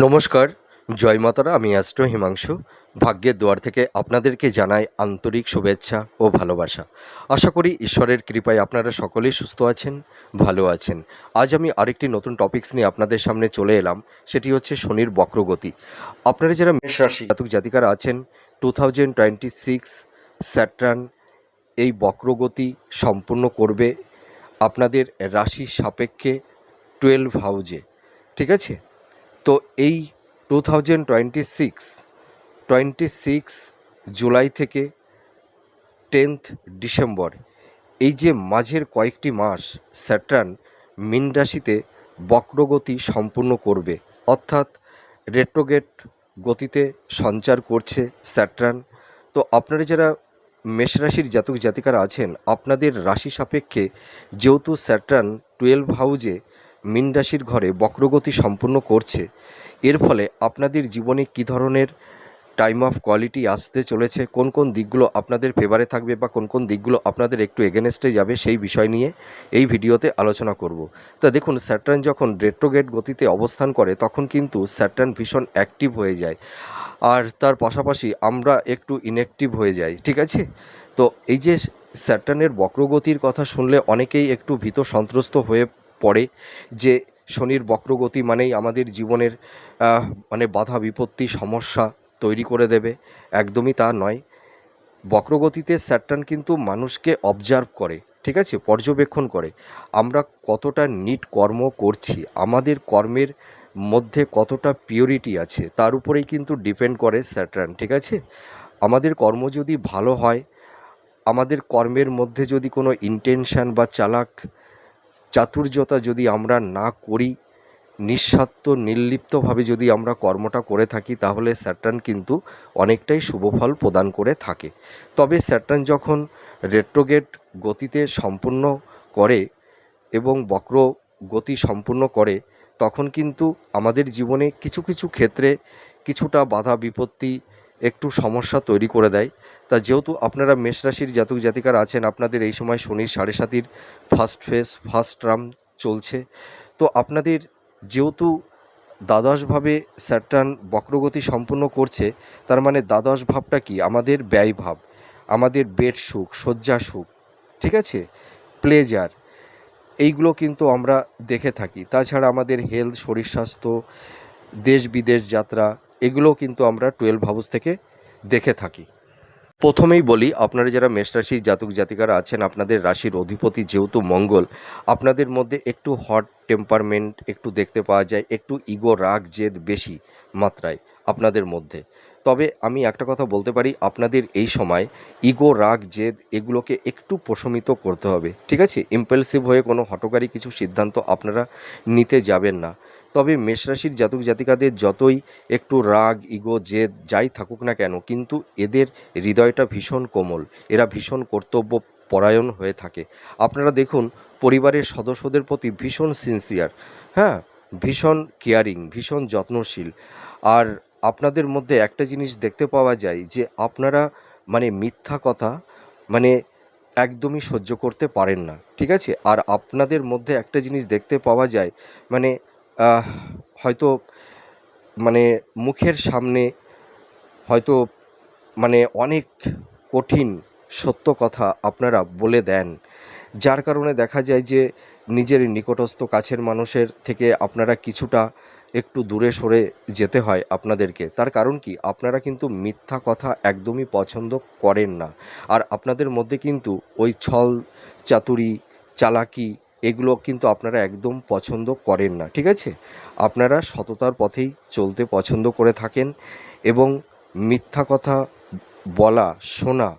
নমস্কার, জয় মাতারা। আমি অ্যাস্ট্রো হিমাংশু। ভাগ্যের দুয়ার থেকে আপনাদেরকে জানাই আন্তরিক শুভেচ্ছা ও ভালোবাসা। আশা করি ঈশ্বরের কৃপায় আপনারা সকলেই সুস্থ আছেন, ভালো আছেন। আজ আমি আরেকটি নতুন টপিকস নিয়ে আপনাদের সামনে চলে এলাম। সেটি হচ্ছে শনির বক্রগতি। আপনারা যারা মেষ রাশি জাতক জাতিকারা আছেন, 2026 স্যাটার্ন এই বক্রগতি সম্পূর্ণ করবে আপনাদের রাশি সাপেক্ষে 12 হাউজে। ঠিক আছে? তো এই 2026 জুলাই থেকে 10 ডিসেম্বর, এই যে মাঝের কয়েকটি মাস স্যাটার্ন মীন রাশিতে বক্রগতি সম্পূর্ণ করবে, অর্থাৎ রেট্রোগেট গতিতে সঞ্চার করছে স্যাটার্ন। তো আপনারা যারা মেষ রাশির জাতক জাতিকারা আছেন, আপনাদের রাশি সাপেক্ষে যেহেতু স্যাটার্ন 12 হাউজে মীন রাশির ঘরে বক্রগতি সম্পূর্ণ করছে, এর ফলে আপনাদের জীবনে কী ধরনের টাইম অফ কোয়ালিটি আসতে চলেছে, কোন কোন দিকগুলো আপনাদের ফেভারে থাকবে বা কোন কোন দিকগুলো আপনাদের একটু এগেনস্টে যাবে, সেই বিষয় নিয়ে এই ভিডিওতে আলোচনা করব। তা দেখুন, স্যাটার্ন যখন রেট্রোগেট গতিতে অবস্থান করে তখন কিন্তু স্যাটার্ন ভীষণ অ্যাক্টিভ হয়ে যায়, আর তার পাশাপাশি আমরা একটু ইনঅ্যাক্টিভ হয়ে যাই। ঠিক আছে? তো এই যে স্যাটার্নের বক্রগতির কথা শুনলে অনেকেই একটু ভীত সন্ত্রস্ত হয়ে পড়ে যে শনির বক্রগতি মানেই আমাদের জীবনের মানে বাধা বিপত্তি সমস্যা তৈরি করে দেবে। একদমই তা নয়। বক্রগতিতে স্যাটার্ন কিন্তু মানুষকে অবজার্ভ করে, ঠিক আছে, পর্যবেক্ষণ করে আমরা কতটা নিট কর্ম করছি, আমাদের কর্মের মধ্যে কতটা পিওরিটি আছে, তার উপরেই কিন্তু ডিপেন্ড করে স্যাটার্ন। ঠিক আছে? আমাদের কর্ম যদি ভালো হয়, আমাদের কর্মের মধ্যে যদি কোনো ইন্টেনশন বা চাতুর্যতা যদি আমরা না করি, নিঃস্বার্থ নির্লিপ্তভাবে যদি আমরা কর্মটা করে থাকি, তাহলে স্যাটার্ন কিন্তু অনেকটাই শুভফল প্রদান করে থাকে। তবে স্যাটার্ন যখন রেট্রোগেট গতিতে সম্পূর্ণ করে এবং বক্র গতি সম্পূর্ণ করে, তখন কিন্তু আমাদের জীবনে কিছু কিছু ক্ষেত্রে কিছুটা বাধা বিপত্তি, একটু সমস্যা তৈরি করে দেয়। তা যেহেতু আপনারা মেষ রাশির জাতক জাতিকারা আছেন, আপনাদের এই সময় শনির 7.5 ফার্স্ট ফেজ ফার্স্ট টার্ম চলছে। তো আপনাদের যেহেতু দ্বাদশভাবে স্যাটার্ন বক্রগতি সম্পূর্ণ করছে, তার মানে দ্বাদশ ভাবটা কি? আমাদের ব্যয় ভাব, আমাদের বেড সুখ, শয্যা সুখ, ঠিক আছে, প্লেজার, এইগুলো কিন্তু আমরা দেখে থাকি। তাছাড়া আমাদের হেলথ, শরীর স্বাস্থ্য, দেশ বিদেশ যাত্রা, এগুলো কিন্তু আমরা 12 হাউস থেকে দেখে থাকি। প্রথমেই বলি, আপনারা যারা মেষ রাশির জাতক জাতিকারা আছেন, আপনাদের রাশির অধিপতি যেহেতু মঙ্গল, আপনাদের মধ্যে একটু হট টেম্পারমেন্ট একটু দেখতে পাওয়া যায়, একটু ইগো, রাগ জেদ বেশি মাত্রায় আপনাদের মধ্যে। তবে আমি একটা কথা বলতে পারি, আপনাদের এই সময় ইগো, রাগ জেদ এগুলোকে একটু প্রশমিত করতে হবে। ঠিক আছে? ইম্পালসিভ হয়ে কোনো হঠকারী কিছু সিদ্ধান্ত আপনারা নিতে যাবেন না। তবে মেষ রাশির জাতক জাতিকাদের যতই একটু রাগ, ইগো, জেদ যাই থাকুক না কেন, কিন্তু এদের হৃদয়টা ভীষণ কোমল, এরা ভীষণ কর্তব্য পরায়ণ হয়ে থাকে। আপনারা দেখুন, পরিবারের সদস্যদের প্রতি ভীষণ সিনসিয়ার, হ্যাঁ, ভীষণ কেয়ারিং, ভীষণ যত্নশীল। আর আপনাদের মধ্যে একটা জিনিস দেখতে পাওয়া যায় যে আপনারা মানে মিথ্যা কথা মানে একদমই সহ্য করতে পারেন না। ঠিক আছে? আর আপনাদের মধ্যে একটা জিনিস দেখতে পাওয়া যায়, মানে আহ, হয়তো মানে মুখের সামনে হয়তো মানে অনেক কঠিন সত্য কথা আপনারা বলে দেন, যার কারণে দেখা যায় যে নিজের নিকটস্থ কাছের মানুষের থেকে আপনারা কিছুটা একটু দূরে সরে যেতে হয় আপনাদেরকে। তার কারণ কি? আপনারা কিন্তু মিথ্যা কথা একদমই পছন্দ করেন না। আর আপনাদের মধ্যে কিন্তু ওই ছল চাতুরি, চালাকি, এগুলো কিন্তু আপনারা একদম পছন্দ করেন না। ঠিক আছে? আপনারা সততার পথেই চলতে পছন্দ করে থাকেন এবং মিথ্যা কথা বলা, শোনা,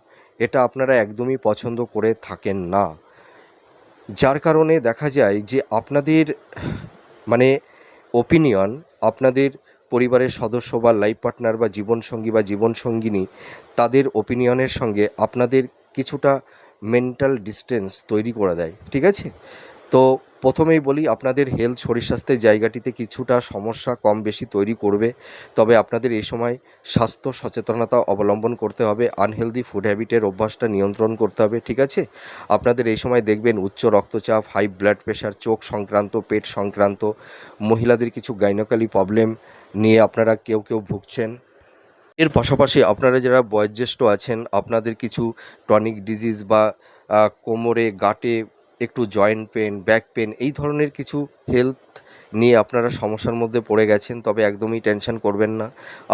এটা আপনারা একদমই পছন্দ করে থাকেন না। যার কারণে দেখা যায় যে আপনাদের মানে ওপিনিয়ন, আপনাদের পরিবারের সদস্য বা লাইফ পার্টনার বা জীবনসঙ্গী বা জীবনসঙ্গিনী, তাদের ওপিনিয়নের সঙ্গে আপনাদের কিছুটা মেন্টাল ডিস্টেন্স তৈরি করে দেয়। ঠিক আছে? তো প্রথমেই বলি, আপনাদের হেলথ, শরীর স্বাস্থ্যের জায়গাটিতে কিছুটা সমস্যা কম বেশি তৈরি করবে। তবে আপনাদের এই সময় স্বাস্থ্য সচেতনতা অবলম্বন করতে হবে, আনহেলদি ফুড হ্যাবিটের অভ্যাসটা নিয়ন্ত্রণ করতে হবে। ঠিক আছে? আপনাদের এই সময় দেখবেন উচ্চ রক্তচাপ, হাই ব্লাড প্রেশার, চোখ সংক্রান্ত, পেট সংক্রান্ত, মহিলাদের কিছু গাইনোকলি প্রবলেম, নিয়ে আপনারা কেউ কেউ ভুগছেন। এর পাশাপাশি আপনারা যারা বয়োজ্যেষ্ঠ আছেন, আপনাদের কিছু টনিক ডিজিজ বা কোমরে গাঁটে একটু জয়েন্ট পেন, ব্যাক পেন, এই ধরনের কিছু হেলথ নিয়ে আপনারা সমস্যার মধ্যে পড়ে গেছেন, তবে একদমই টেনশন করবেন না,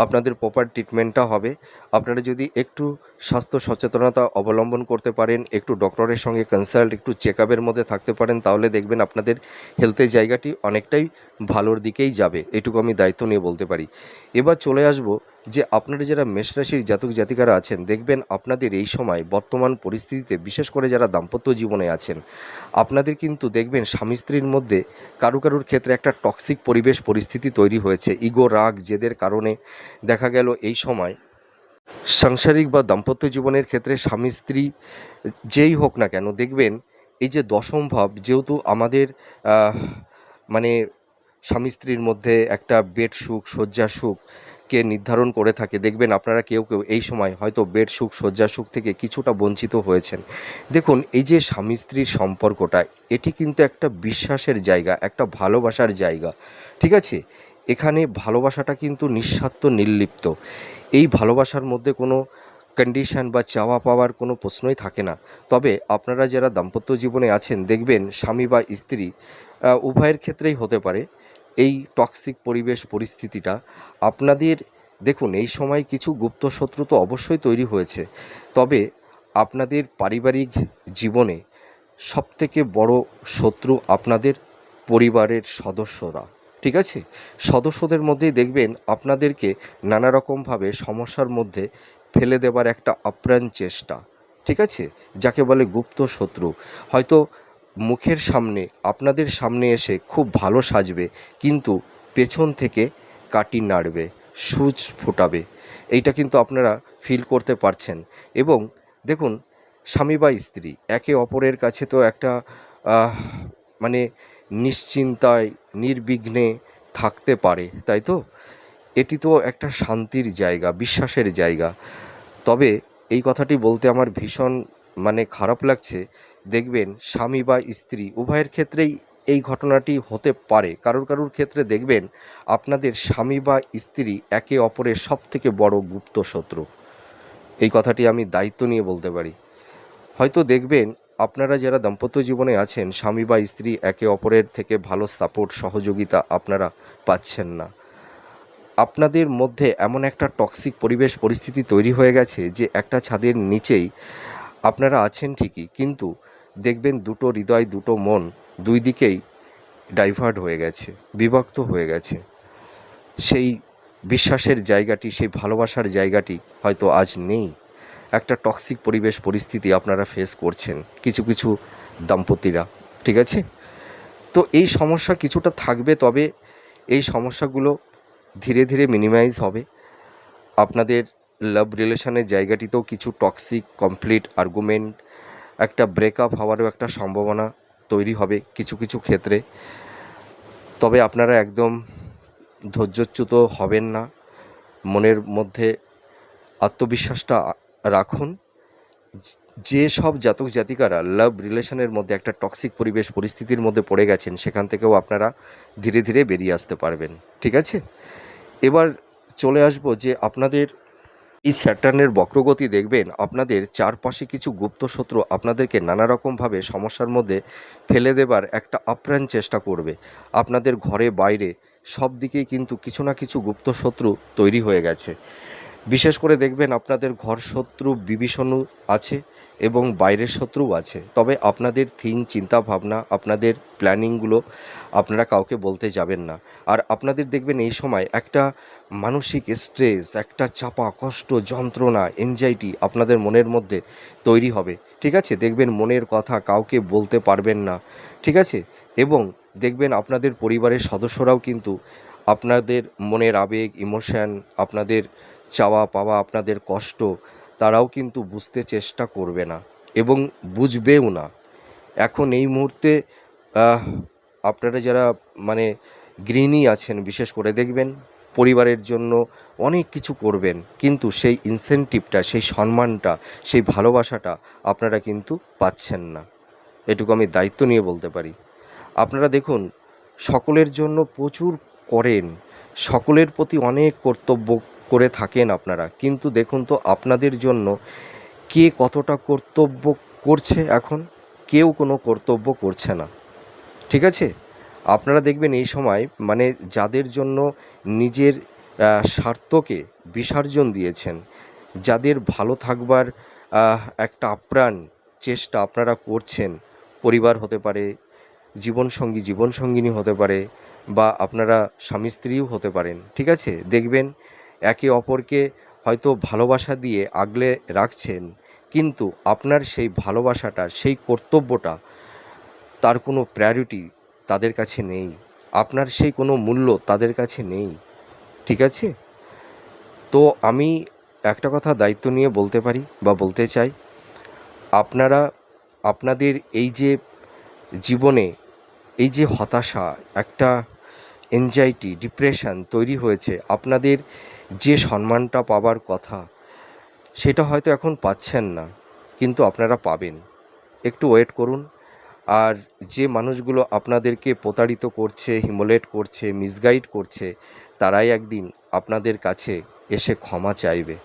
আপনাদের প্রপার ট্রিটমেন্টটা হবে। আপনারা যদি একটু স্বাস্থ্য সচেতনতা অবলম্বন করতে পারেন, একটু ডক্টরের সঙ্গে কনসাল্ট, একটু চেক আপের মধ্যে থাকতে পারেন, তাহলে দেখবেন আপনাদের হেলথের জায়গাটি অনেকটাই ভালোর দিকেই যাবে, এটুকু আমি দায়িত্ব নিয়ে বলতে পারি। এবার চলে আসবো যে আপনারা যারা মেষ রাশির জাতক জাতিকারা আছেন, দেখবেন আপনাদের এই সময় বর্তমান পরিস্থিতিতে, বিশেষ করে যারা দাম্পত্য জীবনে আছেন, আপনাদের কিন্তু দেখবেন স্বামী স্ত্রীর মধ্যে কারুর ক্ষেত্রে একটা টক্সিক পরিবেশ পরিস্থিতি তৈরি হয়েছে। ইগো, রাগ, জেদের কারণে দেখা গেল এই সময় সাংসারিক বা দাম্পত্য জীবনের ক্ষেত্রে স্বামী স্ত্রী যেই হোক না কেন, দেখবেন এই যে দশম ভাব যেহেতু আমাদের মানে স্বামী স্ত্রীর মধ্যে একটা বেড সুখ, শয্যা সুখকে নির্ধারণ করে থাকে, দেখবেন আপনারা কেউ কেউ এই সময় হয়তো বেড সুখ, শয্যা সুখ থেকে কিছুটা বঞ্চিত হয়েছেন। দেখুন, এই যে স্বামী স্ত্রীর সম্পর্কটা, এটি কিন্তু একটা বিশ্বাসের জায়গা, একটা ভালোবাসার জায়গা, ঠিক আছে? এখানে ভালোবাসাটা কিন্তু নিঃস্বার্থ, নির্লিপ্ত। এই ভালোবাসার মধ্যে কোনো কন্ডিশন বা চাওয়া পাওয়ার কোনো প্রশ্নই থাকে না। তবে আপনারা যারা দাম্পত্য জীবনে আছেন, দেখবেন স্বামী বা স্ত্রী উভয়ের ক্ষেত্রেই হতে পারে এই টক্সিক পরিবেশ পরিস্থিতিটা আপনাদের। দেখুন, এই সময় কিছু গুপ্ত শত্রু তো অবশ্যই তৈরি হয়েছে, তবে আপনাদের পারিবারিক জীবনে সবথেকে বড় শত্রু আপনাদের পরিবারের সদস্যরা, ঠিক আছে? সদস্যদের মধ্যেই দেখবেন আপনাদেরকে নানা রকমভাবে সমস্যার মধ্যে ফেলে দেবার একটা আপ্রাণ চেষ্টা, ঠিক আছে? যাকে বলে গুপ্ত শত্রু। হয়তো মুখের সামনে, আপনাদের সামনে এসে খুব ভালো সাজবে, কিন্তু পেছন থেকে কাটি নাড়বে, সূচ ফোটাবে। এইটা কিন্তু আপনারা ফিল করতে পারছেন। এবং দেখুন, স্বামী বা স্ত্রী একে অপরের কাছে তো একটা আহ, মানে নিশ্চিন্তায়, নির্বিঘ্নে থাকতে পারে, তাই তো? এটি তো একটা শান্তির জায়গা, বিশ্বাসের জায়গা। তবে এই কথাটি বলতে আমার ভীষণ খারাপ লাগছে। দেখবেন স্বামী বা স্ত্রী উভয়ের ক্ষেত্রেই এই ঘটনাটি হতে পারে। কারুর ক্ষেত্রে দেখবেন আপনাদের স্বামী বা স্ত্রী একে অপরের সবথেকে বড় গুপ্ত শত্রু। এই কথাটি আমি দায়িত্ব নিয়ে বলতে পারি। হয়তো দেখবেন আপনারা যারা দাম্পত্য জীবনে আছেন, স্বামী বা স্ত্রী একে অপরের থেকে ভালো সাপোর্ট, সহযোগিতা আপনারা পাচ্ছেন না। আপনাদের মধ্যে এমন একটা টক্সিক পরিবেশ পরিস্থিতি তৈরি হয়ে গেছে যে একটা ছাদের নিচেই আপনারা আছেন ঠিকই, কিন্তু দেখবেন দুটো হৃদয়, দুটো মন দুই দিকেই ডাইভার্ট হয়ে গেছে, বিভক্ত হয়ে গেছে। সেই বিশ্বাসের জায়গাটি, সেই ভালোবাসার জায়গাটি হয়তো আজ নেই। একটা টক্সিক পরিবেশ পরিস্থিতি আপনারা ফেস করছেন কিছু কিছু দম্পতিরা, ঠিক আছে? তো এই সমস্যা কিছুটা থাকবে, তবে এই সমস্যাগুলো ধীরে ধীরে মিনিমাইজ হবে। আপনাদের লাভ রিলেশনের জায়গাটিতেও কিছু টক্সিক কমপ্লিট আর্গুমেন্ট, একটা ব্রেকআপ হওয়ারও একটা সম্ভাবনা তৈরি হবে কিছু কিছু ক্ষেত্রে। তবে আপনারা একদম ধৈর্যচ্যুত হবেন না, মনের মধ্যে আত্মবিশ্বাসটা রাখুন। যে সব জাতক জাতিকারা লাভ রিলেশনের মধ্যে একটা টক্সিক পরিবেশ পরিস্থিতির মধ্যে পড়ে গেছেন, সেখান থেকেও আপনারা ধীরে ধীরে বেরিয়ে আসতে পারবেন, ঠিক আছে? এবার চলে আসব যে আপনাদের এই স্যাটার্নের বক্রগতি, দেখবেন আপনাদের চারপাশে কিছু গুপ্ত শত্রু আপনাদেরকে নানা রকমভাবে সমস্যার মধ্যে ফেলে দেবার একটা আপ্রাণ চেষ্টা করবে। আপনাদের ঘরে বাইরে সব দিকেই কিন্তু কিছু না কিছু গুপ্ত শত্রু তৈরি হয়ে গেছে। বিশেষ করে দেখবেন আপনাদের ঘর শত্রু বিভীষণ আছে এবং বাইরের শত্রুও আছে। তবে আপনাদের চিন্তা ভাবনা, আপনাদের প্ল্যানিংগুলো আপনারা কাউকে বলতে যাবেন না। আর আপনাদের দেখবেন এই সময় একটা মানসিক স্ট্রেস, একটা চাপা কষ্ট, যন্ত্রণা, এনজাইটি আপনাদের মনের মধ্যে তৈরি হবে, ঠিক আছে? দেখবেন মনের কথা কাউকে বলতে পারবেন না, ঠিক আছে? এবং দেখবেন আপনাদের পরিবারের সদস্যরাও কিন্তু আপনাদের মনের আবেগ, ইমোশন, আপনাদের চাওয়া পাওয়া, আপনাদের কষ্ট, তারাও কিন্তু বুঝতে চেষ্টা করবে না এবং বুঝবেও না। এখন এই মুহূর্তে আহ, আপনারা যারা মানে গৃহিণী আছেন, বিশেষ করে দেখবেন পরিবারের জন্য অনেক কিছু করবেন, কিন্তু সেই ইনসেনটিভটা, সেই সম্মানটা, সেই ভালোবাসাটা আপনারা কিন্তু পাচ্ছেন না। এটুকু আমি দায়িত্ব নিয়ে বলতে পারি। আপনারা দেখুন, সকলের জন্য প্রচুর করেন, সকলের প্রতি অনেক কর্তব্য করে থাকেন আপনারা, কিন্তু দেখুন তো আপনাদের জন্য কে কতটা কর্তব্য করছে এখন? কেউ কোনো কর্তব্য করছে না, ঠিক আছে? আপনারা দেখবেন এই সময় মানে যাদের জন্য নিজের স্বার্থকে বিসর্জন দিয়েছেন, যাদের ভালো থাকবার একটা আপ্রাণ চেষ্টা আপনারা করছেন, পরিবার হতে পারে, জীবনসঙ্গী জীবনসঙ্গিনী হতে পারে, বা আপনারা স্বামী স্ত্রীও হতে পারেন, ঠিক আছে? দেখবেন একে অপরকে হয়তো ভালোবাসা দিয়ে আগলে রাখছেন, কিন্তু আপনার সেই ভালোবাসাটা, সেই কর্তব্যটা, তার কোনো প্রায়োরিটি তাদের কাছে নেই, আপনার সেই কোনো মূল্য তাদের কাছে নেই, ঠিক আছে? তো আমি একটা কথা দায়িত্ব নিয়ে বলতে পারি বা বলতে চাই, আপনারা আপনাদের এই যে জীবনে এই যে হতাশা, একটা এনজাইটি, ডিপ্রেশন তৈরি হয়েছে, আপনাদের যে সম্মানটা পাবার কথা সেটা হয়তো এখন পাচ্ছেন না, কিন্তু আপনারা পাবেন। একটু ওয়েট করুন। আর যে মানুষগুলো আপনাদেরকে প্রতারিত করছে, হিমোলেট করছে, মিসগাইড করছে, তারাই একদিন আপনাদের কাছে এসে ক্ষমা চাইবে।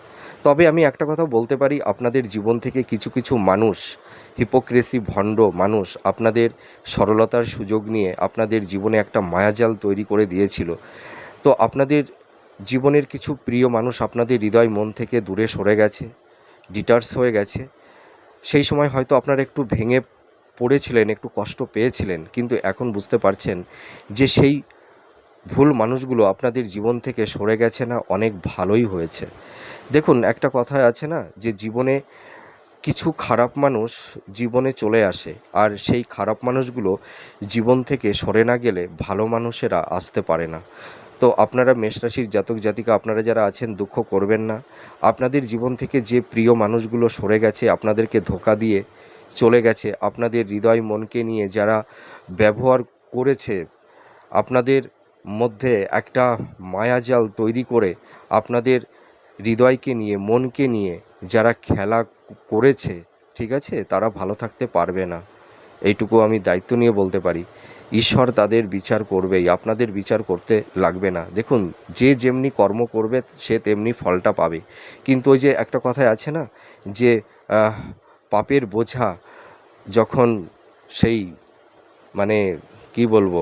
তবে আমি একটা কথা বলতে পারি, আপনাদের জীবন থেকে কিছু কিছু মানুষ, হিপোক্রেসি ভণ্ড মানুষ, আপনাদের সরলতার সুযোগ নিয়ে আপনাদের জীবনে একটা মায়াজাল তৈরি করে দিয়েছিল। তো আপনাদের জীবনের কিছু প্রিয় মানুষ আপনাদের হৃদয় মন থেকে দূরে সরে গেছে, ডিটার্স হয়ে গেছে। সেই সময় হয়তো আপনারা একটু ভেঙে পড়েছিলেন, একটু কষ্ট পেয়েছিলেন, কিন্তু এখন বুঝতে পারছেন যে সেই ভুল মানুষগুলো আপনাদের জীবন থেকে সরে গেছে না, অনেক ভালোই হয়েছে। দেখুন, একটা কথায় আছে না, যে জীবনে কিছু খারাপ মানুষ জীবনে চলে আসে, আর সেই খারাপ মানুষগুলো জীবন থেকে সরে না গেলে ভালো মানুষেরা আসতে পারে না। তো আপনারা মেষ রাশির জাতক জাতিকা, আপনারা যারা আছেন, দুঃখ করবেন না। আপনাদের জীবন থেকে যে প্রিয় মানুষগুলো সরে গেছে, আপনাদেরকে ধোঁকা দিয়ে চলে গেছে, আপনাদের হৃদয় মনকে নিয়ে যারা ব্যবহার করেছে, আপনাদের মধ্যে একটা মায়াজাল তৈরি করে আপনাদের হৃদয়কে নিয়ে, মনকে নিয়ে যারা খেলা করেছে, ঠিক আছে, তারা ভালো থাকতে পারবে না। এইটুকু আমি দায়িত্ব নিয়ে বলতে পারি। ঈশ্বর তাদের বিচার করবেই, আপনাদের বিচার করতে লাগবে না। দেখুন, যে যেমনি কর্ম করবে সে তেমনি ফলটা পাবে। কিন্তু ওই যে একটা কথায় আছে না, যে পাপের বোঝা যখন সেই মানে কি বলবো,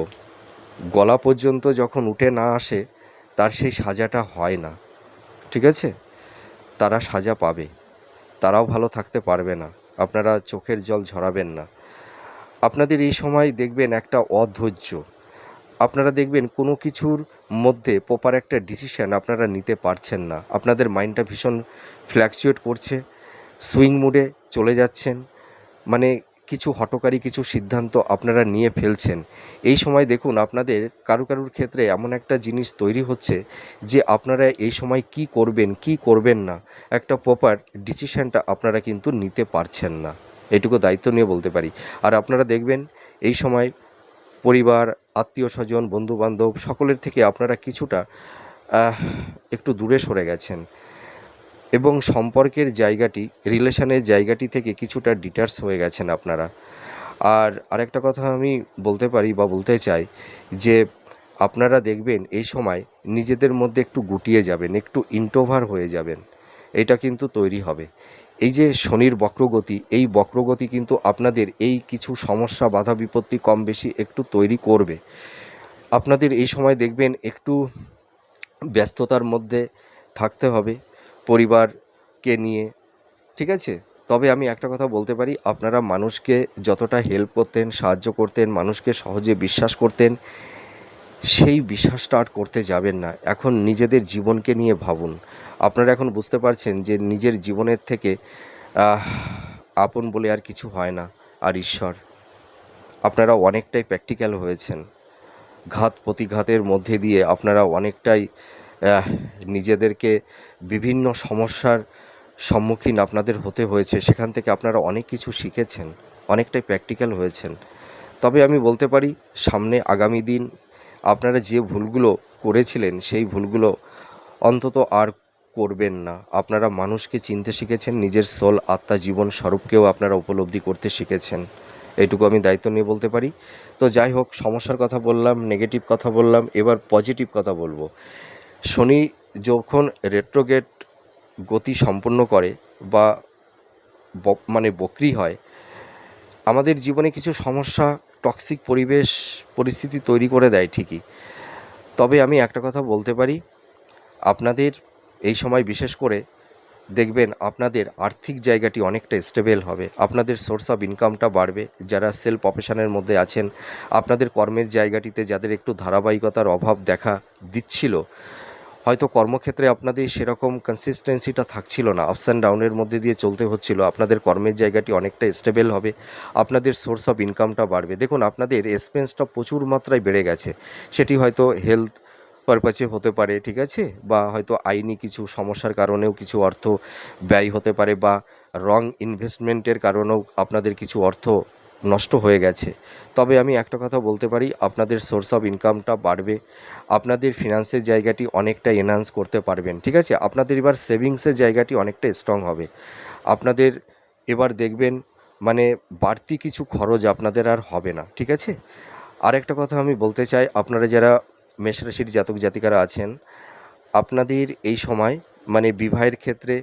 গলা পর্যন্ত যখন উঠে না আসে, তার সেই সাজাটা হয় না, ঠিক আছে? তারা সাজা পাবে, তারাও ভালো থাকতে পারবে না। আপনারা চোখের জল ঝরাবেন না। আপনাদের এই সময় দেখবেন একটা অধৈর্য, আপনারা দেখবেন কোনো কিছুর মধ্যে প্রপার একটা ডিসিশন আপনারা নিতে পারছেন না, আপনাদের মাইন্ডটা ভীষণ ফ্ল্যাকচুয়েট করছে, সুইং মুডে চলে যাচ্ছেন, মানে কিছু হঠকারী কিছু সিদ্ধান্ত আপনারা নিয়ে ফেলছেন। এই সময় দেখুন, আপনাদের কারুর ক্ষেত্রে এমন একটা জিনিস তৈরি হচ্ছে যে আপনারা এই সময় কি করবেন কি করবেন না, একটা প্রপার ডিসিশনটা আপনারা কিন্তু নিতে পারছেন না। এটুকু দায়িত্ব নিয়ে বলতে পারি। আর আপনারা দেখবেন এই সময় পরিবার, আত্মীয় স্বজন, বন্ধুবান্ধব সকলের থেকে আপনারা কিছুটা একটু দূরে সরে গেছেন, এবং সম্পর্কের জায়গাটি, রিলেশনের জায়গাটি থেকে কিছুটা ডিটাচ হয়ে গেছেন আপনারা। আর আরেকটা কথা আমি বলতে পারি বা বলতে চাই, যে আপনারা দেখবেন এই সময় নিজেদের মধ্যে একটু গুটিয়ে যাবেন, একটু ইন্ট্রোভার হয়ে যাবেন। এটা কিন্তু তৈরি হবে। এই যে শনির বক্রগতি, এই বক্রগতি কিন্তু আপনাদের এই কিছু সমস্যা, বাধা বিপত্তি কম বেশি একটু তৈরি করবে। আপনাদের এই সময় দেখবেন একটু ব্যস্ততার মধ্যে থাকতে হবে পরিবারকে নিয়ে, ঠিক আছে? তবে আমি একটা কথা বলতে পারি, আপনারা মানুষকে যতটা হেল্প করতেন, সাহায্য করতেন, মানুষকে সহজে বিশ্বাস করতেন, সেই বিশ্বাসটা আর করতে যাবেন না। এখন নিজেদের জীবনকে নিয়ে ভাবুন। আপনারা এখন বুঝতে পারছেন যে নিজের জীবনের থেকে আপন বলে আর কিছু হয় না, আর ঈশ্বর। আপনারা অনেকটাই প্র্যাকটিক্যাল হয়েছেন। ঘাত প্রতিঘাতের মধ্যে দিয়ে আপনারা অনেকটাই নিজেদেরকে বিভিন্ন সমস্যার সম্মুখীন আপনাদের হতে হয়েছে, সেখান থেকে আপনারা অনেক কিছু শিখেছেন, অনেকটাই প্র্যাকটিক্যাল হয়েছেন। তবে আমি বলতে পারি, সামনে আগামী দিন আপনারা যে ভুলগুলো করেছিলেন সেই ভুলগুলো অন্তত আর করবেন না। আপনারা মানুষকে চিনতে শিখেছেন, নিজের সোল, আত্মা, জীবন স্বরূপকেও আপনারা উপলব্ধি করতে শিখেছেন। এইটুকু আমি দায়িত্ব নিয়ে বলতে পারি। তো যাই হোক, সমস্যার কথা বললাম, নেগেটিভ কথা বললাম, এবার পজিটিভ কথা বলবো। শনি যখন রেট্রোগেট গতি সম্পন্ন করে বা মানে বক্রি হয়, আমাদের জীবনে কিছু সমস্যা, টক্সিক পরিবেশ পরিস্থিতি তৈরি করে দেয় ঠিকই। তবে আমি একটা কথা বলতে পারি, আপনাদের এই সময় বিশেষ করে দেখবেন আপনাদের আর্থিক জায়গাটি অনেকটা স্টেবল হবে, আপনাদের সোর্স অফ ইনকামটা বাড়বে। যারা সেলফ প্রফেশনের মধ্যে আছেন, আপনাদের কর্মের জায়গাটিতে যাদের একটু ধারাবাহিকতার অভাব দেখা দিচ্ছিল, হয়তো কর্মক্ষেত্রে আপনাদের সেরকম কনসিস্টেন্সিটা থাকছিল না, আপস অ্যান্ড ডাউনের মধ্যে দিয়ে চলতে হচ্ছিল, আপনাদের কর্মের জায়গাটি অনেকটা স্টেবল হবে, আপনাদের সোর্স অফ ইনকামটা বাড়বে। দেখুন, আপনাদের এক্সপেন্সটা প্রচুর মাত্রায় বেড়ে গেছে, সেটি হয়তো হেলথ পারপাসে হতে পারে, ঠিক আছে, বা হয়তো আইনি কিছু সমস্যার কারণেও কিছু অর্থ ব্যয় হতে পারে, বা রং ইনভেস্টমেন্টের কারণেও আপনাদের কিছু অর্থ নষ্ট হয়ে গেছে। তবে আমি একটা কথা বলতে পারি, আপনাদের সোর্স অফ ইনকামটা বাড়বে, আপনাদের ফিনান্সের জায়গাটি অনেকটা এনহান্স করতে পারবেন, ঠিক আছে। আপনাদের এবার সেভিংসের জায়গাটি অনেকটা স্ট্রং হবে। আপনাদের এবার দেখবেন মানে বাড়তি কিছু খরচ আপনাদের আর হবে না, ঠিক আছে। আরেকটা কথা আমি বলতে চাই, আপনারা যারা মেষ রাশির জাতক জাতিকারা আছেন, আপনাদের এই সময় মানে বিবাহের ক্ষেত্রে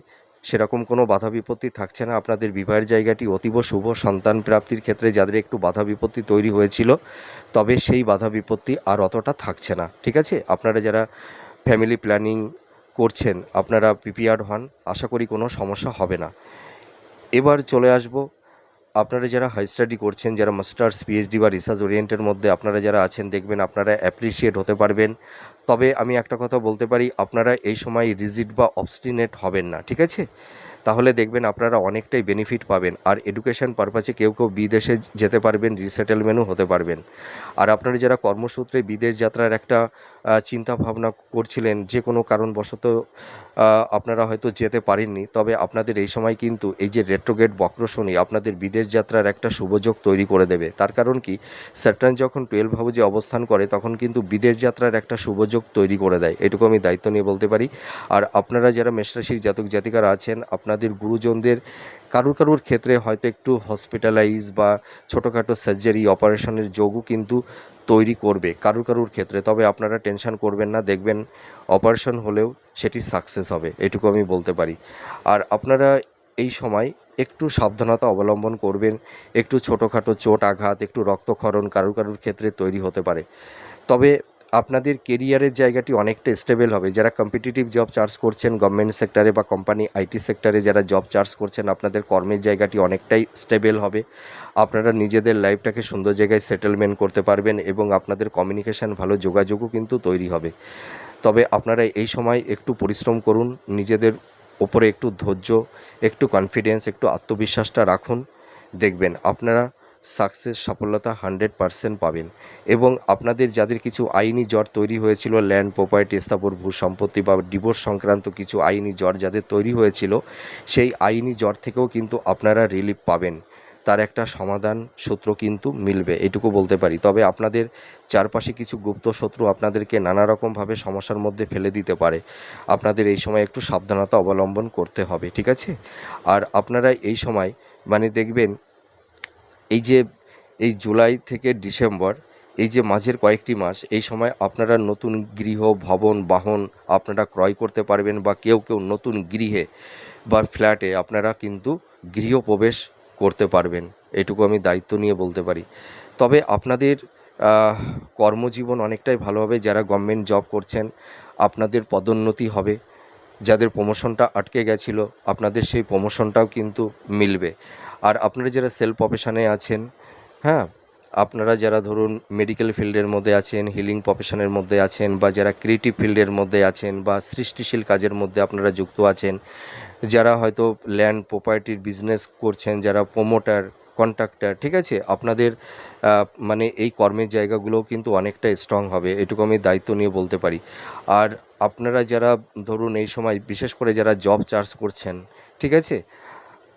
সেরকম কোনো বাধা বিপত্তি থাকছে না, আপনাদের বিবাহের জায়গাটি অতীব শুভ। সন্তান প্রাপ্তির ক্ষেত্রে যাদের একটু বাধা বিপত্তি তৈরি হয়েছিল, তবে সেই বাধা বিপত্তি আর অতটা থাকছে না, ঠিক আছে। আপনারা যারা ফ্যামিলি প্ল্যানিং করছেন, আপনারা প্রিপেয়ার্ড হন, আশা করি কোনো সমস্যা হবে না। এবার চলে আসব, আপনারা যারা হাই স্টাডি করছেন, যারা মাস্টার্স পিএইচডি বা রিসার্চ ওরিয়েন্টের মধ্যে আপনারা যারা আছেন, দেখবেন আপনারা অ্যাপ্রিসিয়েট হতে পারবেন। তবে আমি একটা কথা বলতে পারি, আপনারা এই সময় রিজিড বা অবস্টিনেট হবেন না, ঠিক আছে। তাহলে দেখবেন আপনারা অনেকটাই বেনিফিট পাবেন। আর এডুকেশন পারপাসে কেউ কেউ বিদেশে যেতে পারবেন, রিসেটেলমেন্টও হতে পারবেন। আর আপনারা যারা কর্মসূত্রে বিদেশ যাত্রার একটা চিন্তা ভাবনা করছিলেন, যে কোনো কারণবশত আপনারা হয়তো যেতে পারেননি, তবে আপনাদের এই সময় কিন্তু এই যে রেট্রোগেট বক্র শনি আপনাদের বিদেশ যাত্রার একটা শুভযোগ তৈরি করে দেবে। তার কারণ কি, স্যাটার্ন যখন 12 হাউসে অবস্থান করে তখন কিন্তু বিদেশ যাত্রার একটা শুভযোগ তৈরি করে দেয়, এটুকু আমি দায়িত্ব নিয়ে বলতে পারি। আর আপনারা যারা মেষরাশির জাতক জাতিকারা আছেন, আপনাদের গুরুজনদের কারুর ক্ষেত্রে হয়তো একটু হসপিটালাইজ বা ছোটোখাটো সার্জারি অপারেশনের যোগও কিন্তু তৈরি করবে কারুর ক্ষেত্রে। তবে আপনারা টেনশন করবেন না, দেখবেন অপারেশন হলেও সেটি সাকসেস হবে, এটুকু আমি বলতে পারি। আর আপনারা এই সময় একটু সাবধানতা অবলম্বন করবেন, একটু ছোটোখাটো চোট আঘাত, একটু রক্তক্ষরণ কারুর ক্ষেত্রে তৈরি হতে পারে। তবে আপনাদের কেরিয়ারের জায়গাটি অনেকটা স্টেবল হবে। যারা কম্পিটিটিভ জব চার্জ করছেন গভর্নমেন্ট সেক্টরে বা কোম্পানি আইটি সেক্টরে যারা জব চার্জ করছেন, আপনাদের কর্মের জায়গাটি অনেকটাই স্টেবল হবে। আপনারা নিজেদের লাইফটাকে সুন্দর জায়গায় সেটেলমেন্ট করতে পারবেন এবং আপনাদের কমিউনিকেশান ভালো, যোগাযোগও কিন্তু তৈরি হবে। তবে আপনারা এই সময় একটু পরিশ্রম করুন, নিজেদের ওপরে একটু ধৈর্য, একটু কনফিডেন্স, একটু আত্মবিশ্বাসটা রাখুন, দেখবেন আপনারা সাকসেস, সফলতা 100% পাবেন। এবং আপনাদের যাদের কিছু আইনি জ্বর তৈরি হয়েছিল, ল্যান্ড প্রপার্টি স্থাবর ভূ সম্পত্তি বা ডিভোর্স সংক্রান্ত কিছু আইনি জ্বর যাদের তৈরি হয়েছিল, সেই আইনি জ্বর থেকেও কিন্তু আপনারা রিলিফ পাবেন, তার একটা সমাধান সূত্র কিন্তু মিলবে, এটুকু বলতে পারি। তবে আপনাদের চারপাশে কিছু গুপ্ত শত্রু আপনাদেরকে নানা রকমভাবে সমস্যার মধ্যে ফেলে দিতে পারে, আপনাদের এই সময় একটু সাবধানতা অবলম্বন করতে হবে, ঠিক আছে। আর আপনারা এই সময় মানে দেখবেন এই যে এই জুলাই থেকে ডিসেম্বর, এই যে মাঝের কয়েকটি মাস, এই সময় আপনারা নতুন গৃহ, ভবন, বাহন আপনারা ক্রয় করতে পারবেন, বা কেউ নতুন গৃহে বা ফ্ল্যাটে আপনারা কিন্তু গৃহপ্রবেশ করতে পারবেন, এটুকু আমি দায়িত্ব নিয়ে বলতে পারি। তবে আপনাদের কর্মজীবন অনেকটাই ভালো হবে। যারা গভর্নমেন্ট জব করছেন, আপনাদের পদোন্নতি হবে। যাদের প্রমোশনটা আটকে গেছিলো, আপনাদের সেই প্রমোশনটাও কিন্তু মিলবে। আর আপনারা যারা সেলফ প্রফেশনে আছেন, হ্যাঁ, আপনারা যারা ধরুন মেডিকেল ফিল্ডের মধ্যে আছেন, হিলিং প্রফেশনের মধ্যে আছেন, বা যারা ক্রিয়েটিভ ফিল্ডের মধ্যে আছেন, বা সৃষ্টিশীল কাজের মধ্যে আপনারা যুক্ত আছেন, যারা হয়তো ল্যান্ড প্রপার্টির বিজনেস করছেন, যারা প্রোমোটার, কন্ট্রাক্টর, ঠিক আছে, আপনাদের মানে এই কর্মের জায়গাগুলোও কিন্তু অনেকটা স্ট্রং হবে, এটুকু আমি দায়িত্ব নিয়ে বলতে পারি। আর আপনারা যারা ধরুন এই সময় বিশেষ করে যারা জব চার্জ করছেন, ঠিক আছে,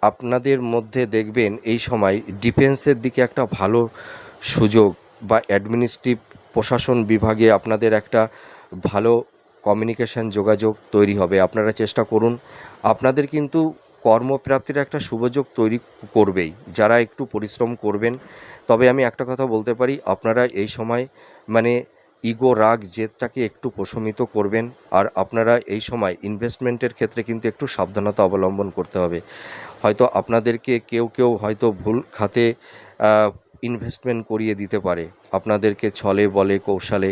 আপনাদের মধ্যে দেখবেন এই সময় ডিফেন্সের দিকে একটা ভালো সুযোগ, বা অ্যাডমিনিস্ট্রেটিভ প্রশাসন বিভাগে আপনাদের একটা ভালো কমিউনিকেশান যোগাযোগ তৈরি হবে। আপনারা চেষ্টা করুন, আপনাদের কিন্তু কর্মপ্রাপ্তির একটা সুযোগ তৈরি করবেই যারা একটু পরিশ্রম করবেন। তবে আমি একটা কথা বলতে পারি, আপনারা এই সময় মানে ইগো, রাগ, জেদটাকে একটু প্রশমিত করবেন। আর আপনারা এই সময় ইনভেস্টমেন্টের ক্ষেত্রে কিন্তু একটু সাবধানতা অবলম্বন করতে হবে। হয়তো আপনাদেরকে কেউ হয়তো ভুল খাতে ইনভেস্টমেন্ট করিয়ে দিতে পারে আপনাদেরকে, ছলে বলে কৌশলে,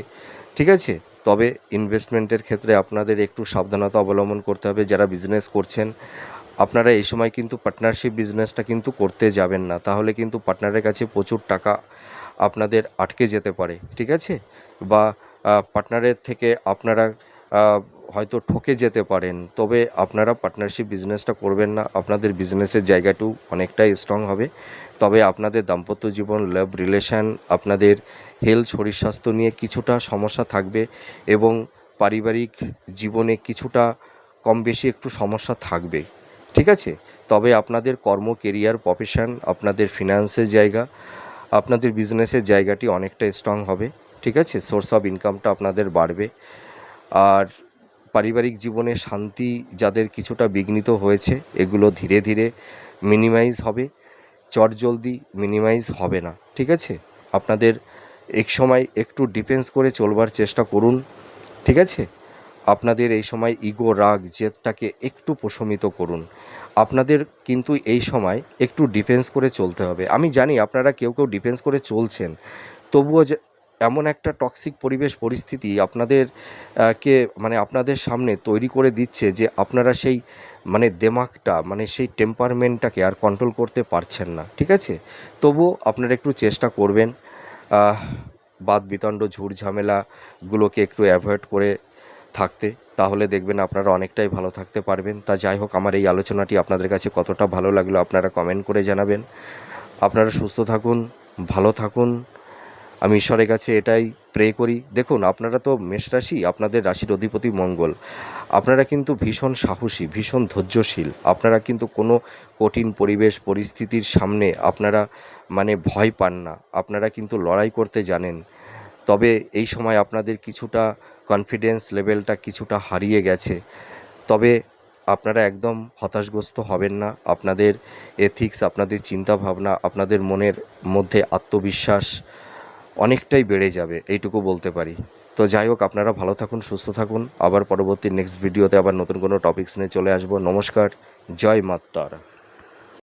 ঠিক আছে? তবে ইনভেস্টমেন্টের ক্ষেত্রে আপনাদের একটু সাবধানতা অবলম্বন করতে হবে। যারা বিজনেস করছেন, আপনারা এই সময় কিন্তু পার্টনারশিপ বিজনেসটা কিন্তু করতে যাবেন না, তাহলে কিন্তু পার্টনারের কাছে প্রচুর টাকা আপনাদের আটকে যেতে পারে, ঠিক আছে? বা পার্টনারের থেকে আপনারা হয়তো ঠকে যেতে পারেন। তবে আপনারা পার্টনারশিপ বিজনেসটা করবেন না, আপনাদের বিজনেসের জায়গাটাও অনেকটাই স্ট্রং হবে। তবে আপনাদের দাম্পত্য জীবন, লাভ রিলেশান, আপনাদের হেলথ, শরীর স্বাস্থ্য নিয়ে কিছুটা সমস্যা থাকবে এবং পারিবারিক জীবনে কিছুটা কম বেশি একটু সমস্যা থাকবে, ঠিক আছে? তবে আপনাদের কর্ম, কেরিয়ার, প্রফেশন, আপনাদের ফিনান্সের জায়গা, আপনাদের বিজনেসের জায়গাটি অনেকটা স্ট্রং হবে, ঠিক আছে? সোর্স অফ ইনকামটা আপনাদের বাড়বে। আর পারিবারিক জীবনে শান্তি যাদের কিছুটা বিঘ্নিত হয়েছে, এগুলো ধীরে ধীরে মিনিমাইজ হবে, চটজলদি মিনিমাইজ হবে না, ঠিক আছে? আপনাদের এক সময় একটু ডিফেন্স করে চলবার চেষ্টা করুন, ঠিক আছে? আপনাদের এই সময় ইগো, রাগ, জেদটাকে একটু প্রশমিত করুন। আপনাদের কিন্তু এই সময় একটু ডিফেন্স করে চলতে হবে। আমি জানি আপনারা কেউ ডিফেন্স করে চলছেন, তবুও যে এমন একটা টক্সিক পরিবেশ পরিস্থিতি আপনাদের কে মানে আপনাদের সামনে তৈরি করে দিচ্ছে যে আপনারা সেই মানে দেমাগটা, মানে সেই টেম্পারমেন্টটাকে আর কন্ট্রোল করতে পারছেন না, ঠিক আছে? তবুও আপনারা একটু চেষ্টা করবেন বাদ বিতণ্ড, ঝুট ঝামেলাগুলোকে একটু অ্যাভয়েড করে থাকতে, তাহলে দেখবেন আপনারা অনেকটাই ভালো থাকতে পারবেন। তা যাই হোক, আমার এই আলোচনাটি আপনাদের কাছে কতটা ভালো লাগলো আপনারা কমেন্ট করে জানাবেন। আপনারা সুস্থ থাকুন, ভালো থাকুন, আমি ঈশ্বরের কাছে এটাই প্রে করি। দেখুন, আপনারা তো মেষ রাশি, আপনাদের রাশির অধিপতি মঙ্গল। আপনারা কিন্তু ভীষণ সাহসী, ভীষণ ধৈর্যশীল। আপনারা কিন্তু কোনো কঠিন পরিবেশ পরিস্থিতির সামনে আপনারা মানে ভয় পান না, আপনারা কিন্তু লড়াই করতে জানেন। তবে এই সময় আপনাদের কিছুটা কনফিডেন্স লেভেলটা কিছুটা হারিয়ে গেছে। তবে আপনারা একদম হতাশগ্রস্ত হবেন না। আপনাদের এথিক্স, আপনাদের চিন্তাভাবনা, আপনাদের মনের মধ্যে আত্মবিশ্বাস অনেকটাই বেড়ে যাবে, এইটুকু বলতে পারি। তো যাই হোক, আপনারা ভালো থাকুন, সুস্থ থাকুন। আবার পরবর্তী নেক্সট ভিডিওতে আবার নতুন কোনো টপিকস নিয়ে চলে আসবো। নমস্কার, জয় মা তারা।